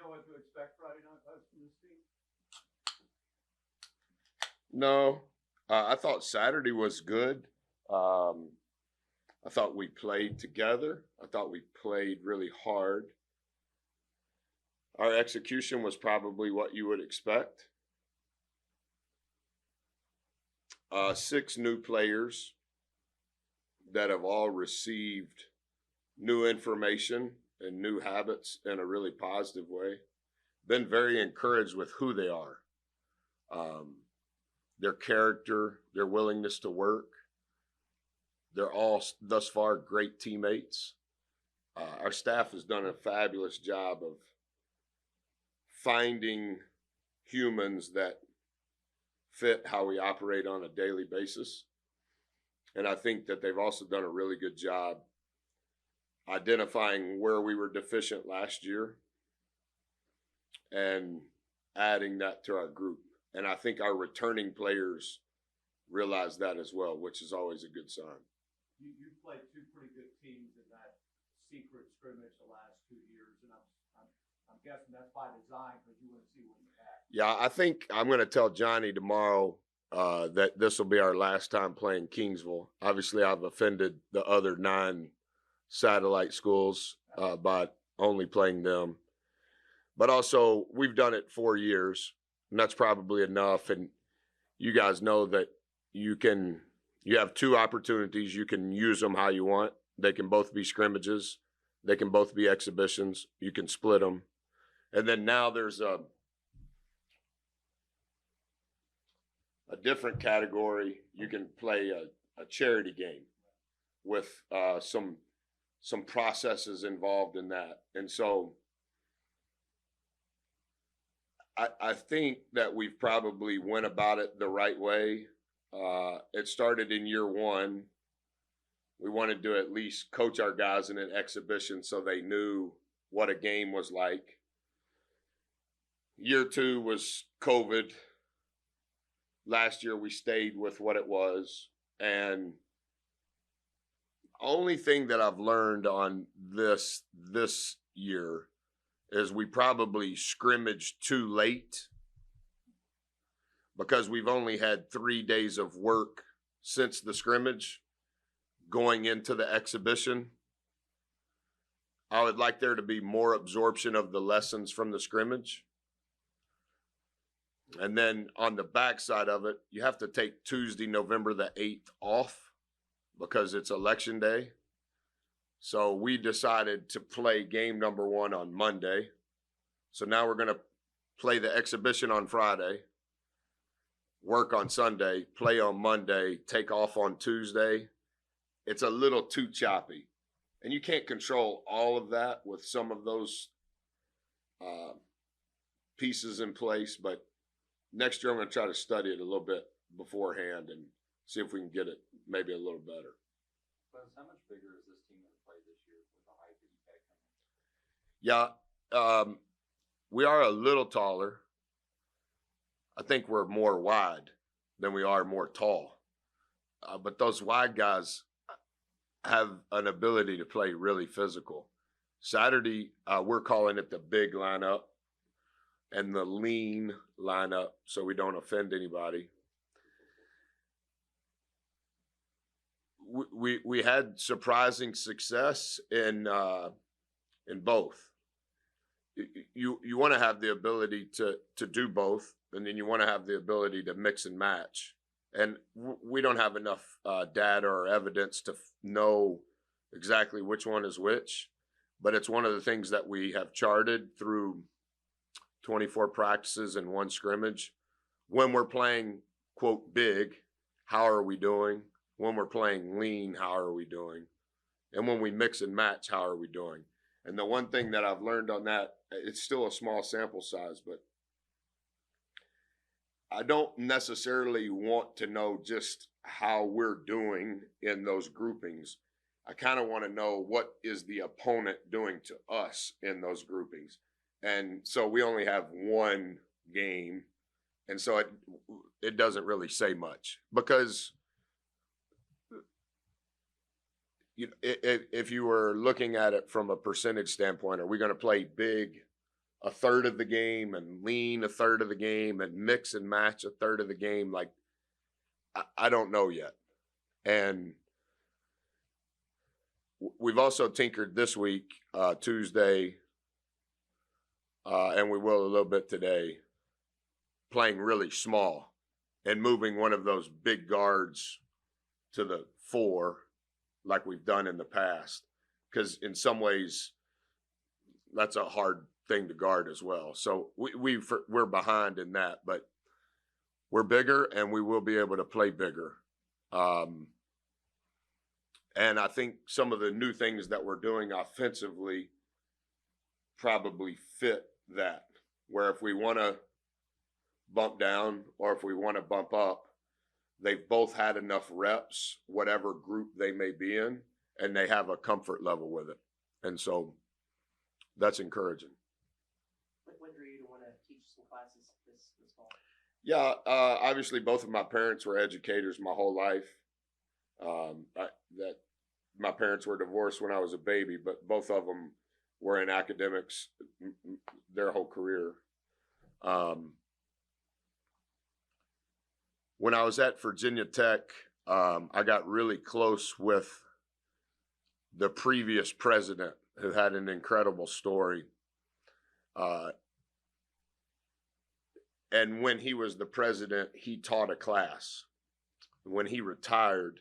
know what to expect Friday night from this team? No, I thought Saturday was good. I thought we played together. I thought we played really hard. Our execution was probably what you would expect. 6 new players that have all received new information and new habits in a really positive way. Been very encouraged with who they are, their character, their willingness to work. They're all thus far great teammates. Our staff has done a fabulous job of finding humans that fit how we operate on a daily basis. And I think that they've also done a really good job identifying where we were deficient last year and adding that to our group. And I think our returning players realize that as well, which is always a good sign. You've played 2 pretty good teams in that secret scrimmage the last 2 years, and I'm guessing that's by design because you want to see what you have. Yeah, I think I'm going to tell Johnny tomorrow that this will be our last time playing Kingsville. Obviously, I've offended the other 9 satellite schools by only playing them. But also, we've done it 4 years, and that's probably enough. And you guys know that you have 2 opportunities. You can use them how you want. They can both be scrimmages. They can both be exhibitions. You can split them. And then now there's a different category. You can play a charity game with some processes involved in that. And so I think that we've probably went about it the right way. It started in year 1. We wanted to at least coach our guys in an exhibition so they knew what a game was like. Year 2 was COVID. Last year we stayed with what it was. And only thing that I've learned on this year is we probably scrimmaged too late because we've only had 3 days of work since the scrimmage going into the exhibition. I would like there to be more absorption of the lessons from the scrimmage. And then on the backside of it, you have to take Tuesday, November the 8th off because it's election day. So we decided to play game number 1 on Monday. So now we're going to play the exhibition on Friday, work on Sunday, play on Monday, take off on Tuesday. It's a little too choppy. And you can't control all of that with some of those pieces in place. But next year I'm going to try to study it a little bit beforehand and see if we can get it maybe a little better. Buzz, how much bigger is this team going to play this year with the height that you had coming? Yeah, we are a little taller. I think we're more wide than we are more tall. But those wide guys have an ability to play really physical. Saturday, we're calling it the big lineup and the lean lineup so we don't offend anybody. We had surprising success in both. You want to have the ability to do both, and then you want to have the ability to mix and match. And we don't have enough data or evidence to know exactly which one is which, but it's one of the things that we have charted through 24 practices and 1 scrimmage. When we're playing, quote, big, how are we doing? When we're playing lean, how are we doing? And when we mix and match, how are we doing? And the one thing that I've learned on that, it's still a small sample size, but I don't necessarily want to know just how we're doing in those groupings. I kind of want to know what is the opponent doing to us in those groupings. And so we only have 1 game. And so it doesn't really say much because if you were looking at it from a percentage standpoint, are we going to play big a third of the game and lean a third of the game and mix and match a third of the game, like I don't know yet. And we've also tinkered this week, Tuesday, and we will a little bit today, playing really small and moving one of those big guards to the 4 like we've done in the past. Because in some ways, that's a hard thing to guard as well. So we're behind in that, but we're bigger and we will be able to play bigger. And I think some of the new things that we're doing offensively probably fit that, where if we want to bump down or if we want to bump up, they've both had enough reps, whatever group they may be in, and they have a comfort level with it. And so that's encouraging. What drew you to want to teach some classes this fall? Yeah, obviously both of my parents were educators my whole life. My parents were divorced when I was a baby, but both of them were in academics their whole career. When I was at Virginia Tech, I got really close with the previous president, who had an incredible story. And when he was the president, he taught a class. When he retired,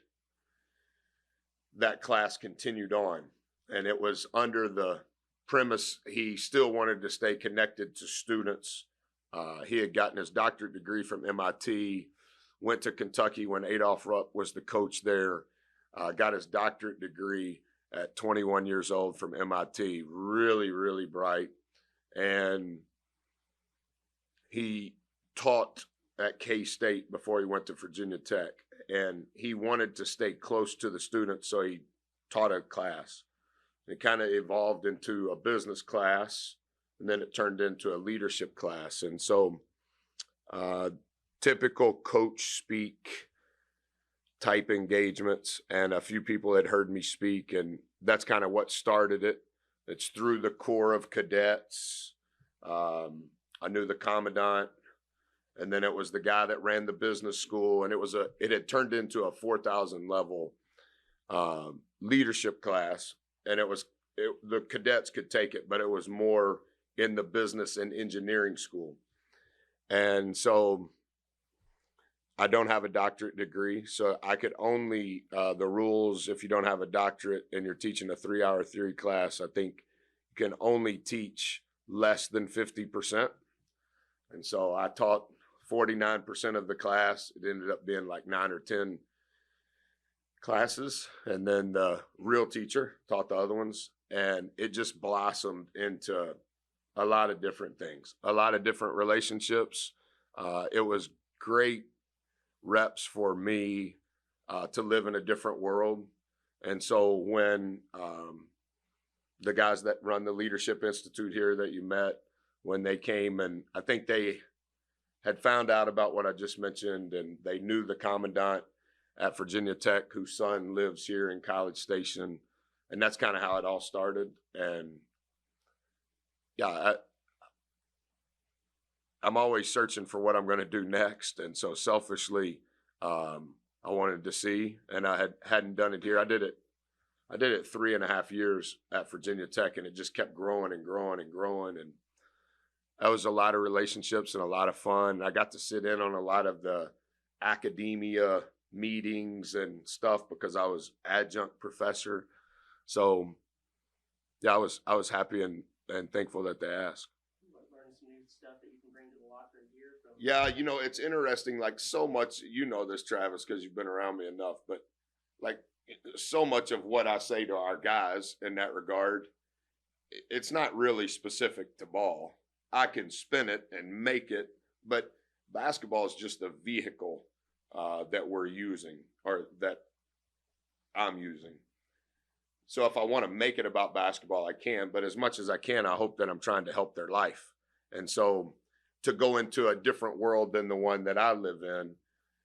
that class continued on. And it was under the premise he still wanted to stay connected to students. He had gotten his doctorate degree from MIT, went to Kentucky when Adolph Rupp was the coach there, got his doctorate degree at 21 years old from MIT. Really, really bright. And he taught at K-State before he went to Virginia Tech. And he wanted to stay close to the students, so he taught a class. It kind of evolved into a business class, and then it turned into a leadership class. And so typical coach speak type engagements, and a few people had heard me speak, and that's kind of what started it. It's through the Corps of Cadets. I knew the commandant, and then it was the guy that ran the business school, and it had turned into a 4,000 level leadership class, and the cadets could take it, but it was more in the business and engineering school. And so I don't have a doctorate degree, so I could only, the rules, if you don't have a doctorate and you're teaching a 3-hour theory class, I think you can only teach less than 50%. And so I taught 49% of the class. It ended up being like 9 or 10 classes. And then the real teacher taught the other ones. And it just blossomed into a lot of different things, a lot of different relationships. It was great reps for me to live in a different world. And so when the guys that run the Leadership Institute here that you met, when they came, and I think they had found out about what I just mentioned, and they knew the commandant at Virginia Tech, whose son lives here in College Station. And that's kind of how it all started. And yeah, I'm always searching for what I'm going to do next. And so selfishly, I wanted to see, and I hadn't done it here. I did it 3.5 years at Virginia Tech, and it just kept growing and growing and growing. And that was a lot of relationships and a lot of fun. I got to sit in on a lot of the academia meetings and stuff because I was adjunct professor. So yeah, I was happy and thankful that they asked. Learn some new stuff that you can bring to the locker room here. Yeah, it's interesting, like so much, this, Travis, because you've been around me enough, but like so much of what I say to our guys in that regard, it's not really specific to ball. I can spin it and make it, but basketball is just a vehicle that we're using, or that I'm using. So if I want to make it about basketball, I can, but as much as I can, I hope that I'm trying to help their life. And so to go into a different world than the one that I live in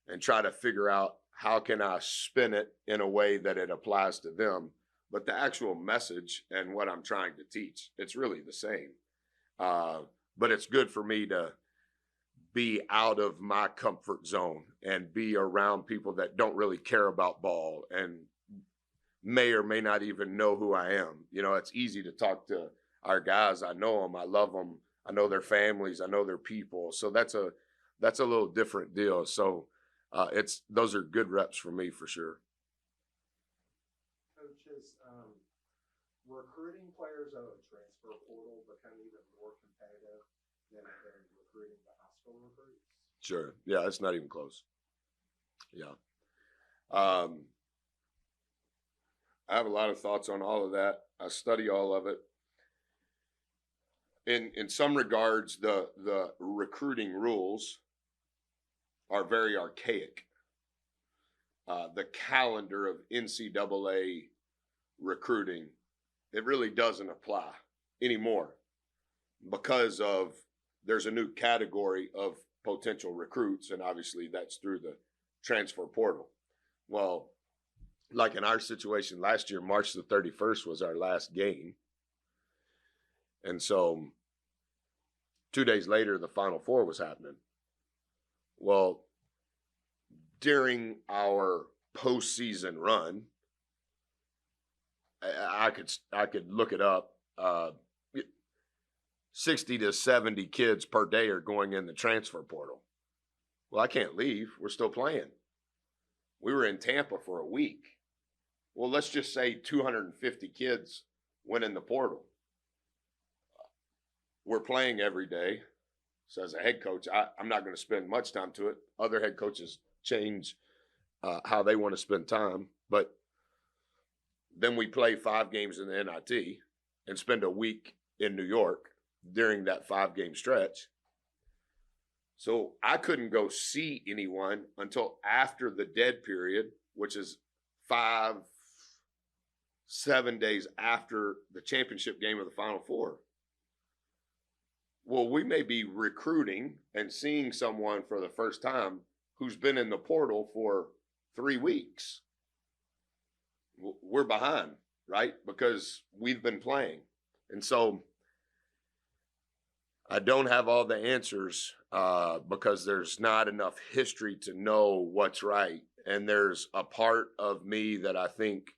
and try to figure out how can I spin it in a way that it applies to them, but the actual message and what I'm trying to teach, it's really the same. But it's good for me to be out of my comfort zone and be around people that don't really care about ball and may or may not even know who I am. You know, it's easy to talk to our guys. I know them. I love them. I know their families. I know their people. So that's a little different deal. So those are good reps for me for sure. Coaches, recruiting players out of the transfer portal become even more competitive than recruiting the high school recruits? Sure. Yeah, it's not even close. Yeah. I have a lot of thoughts on all of that. I study all of it. In some regards, the recruiting rules are very archaic. The calendar of NCAA recruiting, it really doesn't apply anymore because of there's a new category of potential recruits, and obviously that's through the transfer portal. Well, like in our situation last year, March the 31st was our last game. And so 2 days later, the Final Four was happening. Well, during our postseason run, I could look it up. 60 to 70 kids per day are going in the transfer portal. Well, I can't leave. We're still playing. We were in Tampa for a week. Well, let's just say 250 kids went in the portal. We're playing every day. So as a head coach, I'm not going to spend much time to it. Other head coaches change how they want to spend time. But then we play 5 games in the NIT and spend a week in New York during that 5-game stretch. So I couldn't go see anyone until after the dead period, which is 5-7 days after the championship game of the Final Four. Well, we may be recruiting and seeing someone for the first time who's been in the portal for 3 weeks. We're behind, right? Because we've been playing. And so I don't have all the answers because there's not enough history to know what's right. And there's a part of me that I think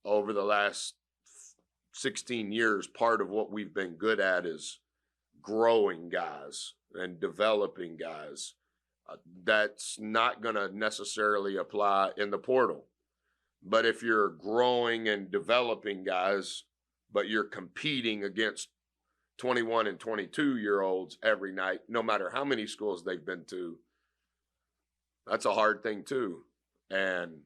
over the last 16 years, part of what we've been good at is growing guys and developing guys. That's not going to necessarily apply in the portal. But if you're growing and developing guys, but you're competing against 21 and 22-year-olds every night, no matter how many schools they've been to, that's a hard thing too. And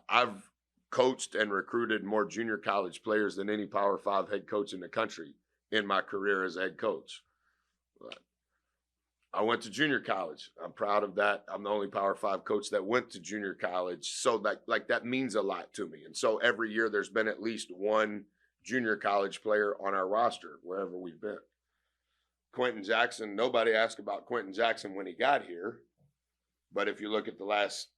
I've coached and recruited more junior college players than any Power 5 head coach in the country in my career as a head coach. I went to junior college. I'm proud of that. I'm the only Power 5 coach that went to junior college. So that means a lot to me. And so every year there's been at least one junior college player on our roster, wherever we've been. Quentin Jackson, nobody asked about Quentin Jackson when he got here. But if you look at the last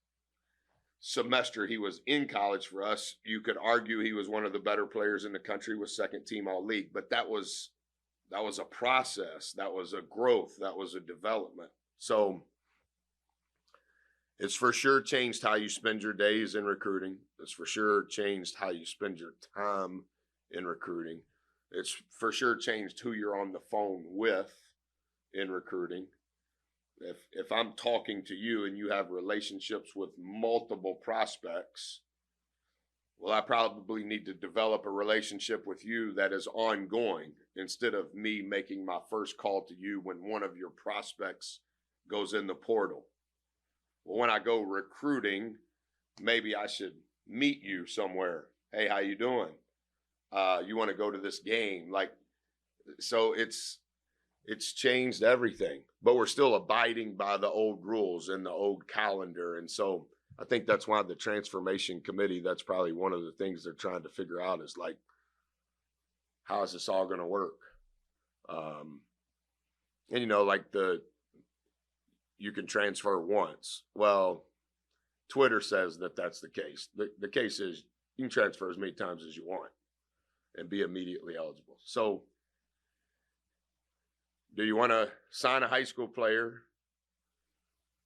semester he was in college for us, you could argue he was one of the better players in the country, was second team all league. But that was a process. That was a growth. That was a development. So it's for sure changed how you spend your days in recruiting. It's for sure changed how you spend your time in recruiting. It's for sure changed who you're on the phone with in recruiting. If I'm talking to you and you have relationships with multiple prospects, well, I probably need to develop a relationship with you that is ongoing instead of me making my first call to you when one of your prospects goes in the portal. Well, when I go recruiting, maybe I should meet you somewhere. Hey, how you doing? You want to go to this game? So it's changed everything, but we're still abiding by the old rules and the old calendar. And so I think that's why the transformation committee, that's probably one of the things they're trying to figure out is how is this all going to work? And you can transfer once. Well, Twitter says that that's the case. The case is you can transfer as many times as you want and be immediately eligible. So do you want to sign a high school player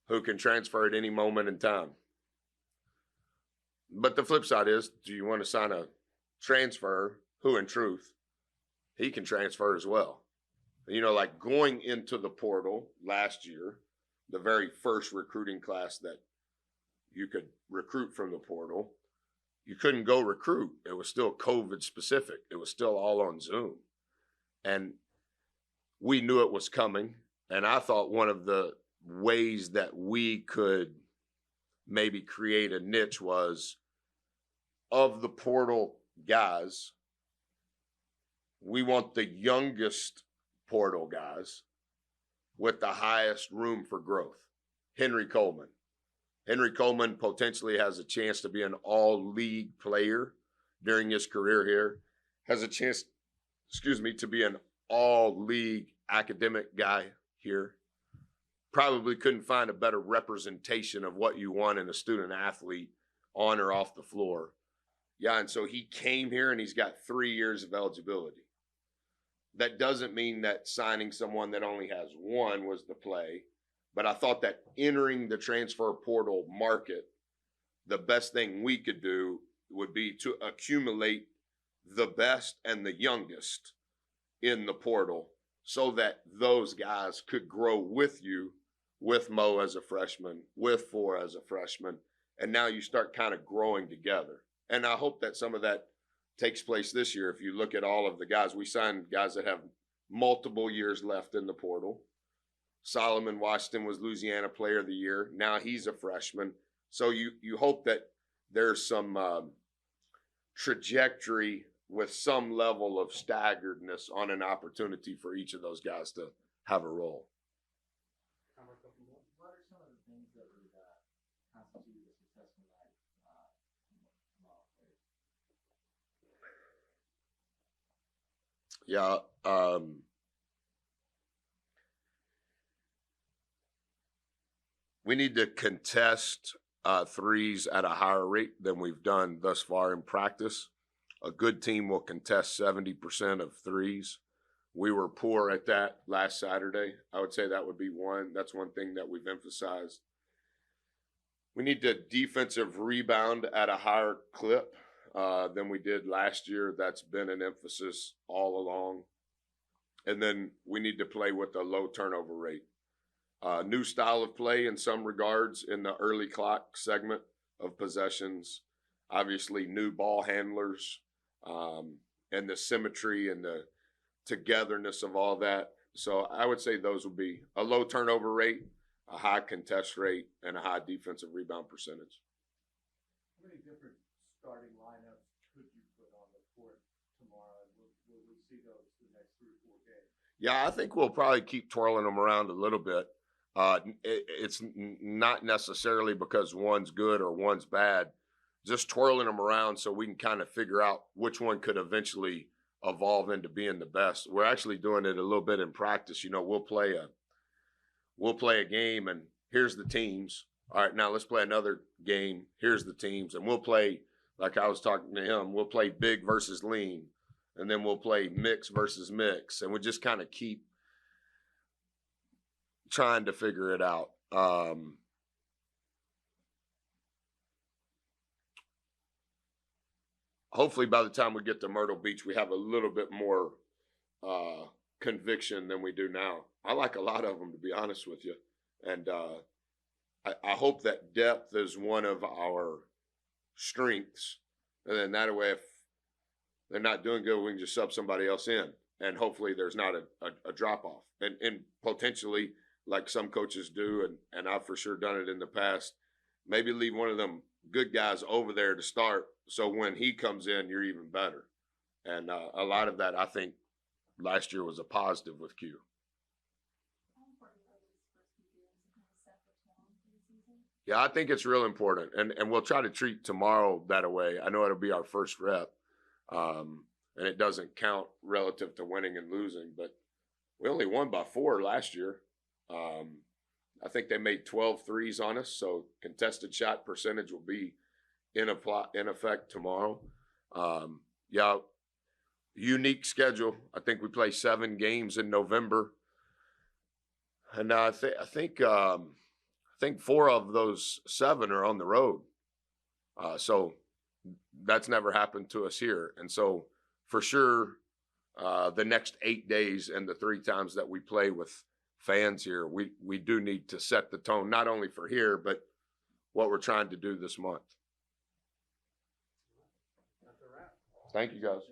who can transfer at any moment in time? But the flip side is, do you want to sign a transfer who, in truth, he can transfer as well? You know, like going into the portal last year, the very first recruiting class that you could recruit from the portal, you couldn't go recruit. It was still COVID specific. It was still all on Zoom. And we knew it was coming. And I thought one of the ways that we could maybe create a niche was, of the portal guys, we want the youngest portal guys with the highest room for growth. Henry Coleman. Henry Coleman potentially has a chance to be an all-league player during his career here. Has a chance, to be an all-league academic guy here. Probably couldn't find a better representation of what you want in a student athlete on or off the floor. Yeah, and so he came here and he's got 3 years of eligibility. That doesn't mean that signing someone that only has one was the play, but I thought that entering the transfer portal market, the best thing we could do would be to accumulate the best and the youngest in the portal so that those guys could grow with you, with Mo as a freshman, with Four as a freshman, and now you start kind of growing together. And I hope that some of that takes place this year. If you look at all of the guys, we signed guys that have multiple years left in the portal. Solomon Washington was Louisiana Player of the Year. Now he's a freshman. So you hope that there's some trajectory with some level of staggeredness on an opportunity for each of those guys to have a role. What are some of the things that would constitute a successful life? Yeah. We need to contest threes at a higher rate than we've done thus far in practice. A good team will contest 70% of threes. We were poor at that last Saturday. I would say that would be one. That's one thing that we've emphasized. We need to defensive rebound at a higher clip than we did last year. That's been an emphasis all along. And then we need to play with a low turnover rate. New style of play in some regards in the early clock segment of possessions. Obviously, new ball handlers and the symmetry and the togetherness of all that. So I would say those would be a low turnover rate, a high contest rate, and a high defensive rebound percentage. How many different starting lineups could you put on the court tomorrow? Will we see those the next 3 or 4 games? Yeah, I think we'll probably keep twirling them around a little bit. It's not necessarily because one's good or one's bad, just twirling them around so we can kind of figure out which one could eventually evolve into being the best. We're actually doing it a little bit in practice. You know, we'll play a game and here's the teams. All right, now let's play another game. Here's the teams. And we'll play, like I was talking to him, we'll play big versus lean. And then we'll play mix versus mix. And we just kind of keep trying to figure it out. Hopefully by the time we get to Myrtle Beach, we have a little bit more conviction than we do now. I like a lot of them, to be honest with you. And I hope that depth is one of our strengths. And then that way, if they're not doing good, we can just sub somebody else in. And hopefully there's not a drop-off. And potentially, like some coaches do, and I've for sure done it in the past, maybe leave one of them good guys over there to start, so when he comes in, you're even better. And a lot of that, I think, last year was a positive with Q. Yeah, I think it's real important, and we'll try to treat tomorrow that way. I know it'll be our first rep, and it doesn't count relative to winning and losing, but we only won by 4 last year. I think they made 12 threes on us, so contested shot percentage will be in effect tomorrow. Yeah, unique schedule. I think we play 7 games in November. And I think 4 of those 7 are on the road. So that's never happened to us here. And so for sure, the next 8 days and the 3 times that we play with fans here, we do need to set the tone, not only for here, but what we're trying to do this month. That's a wrap. Thank you, guys.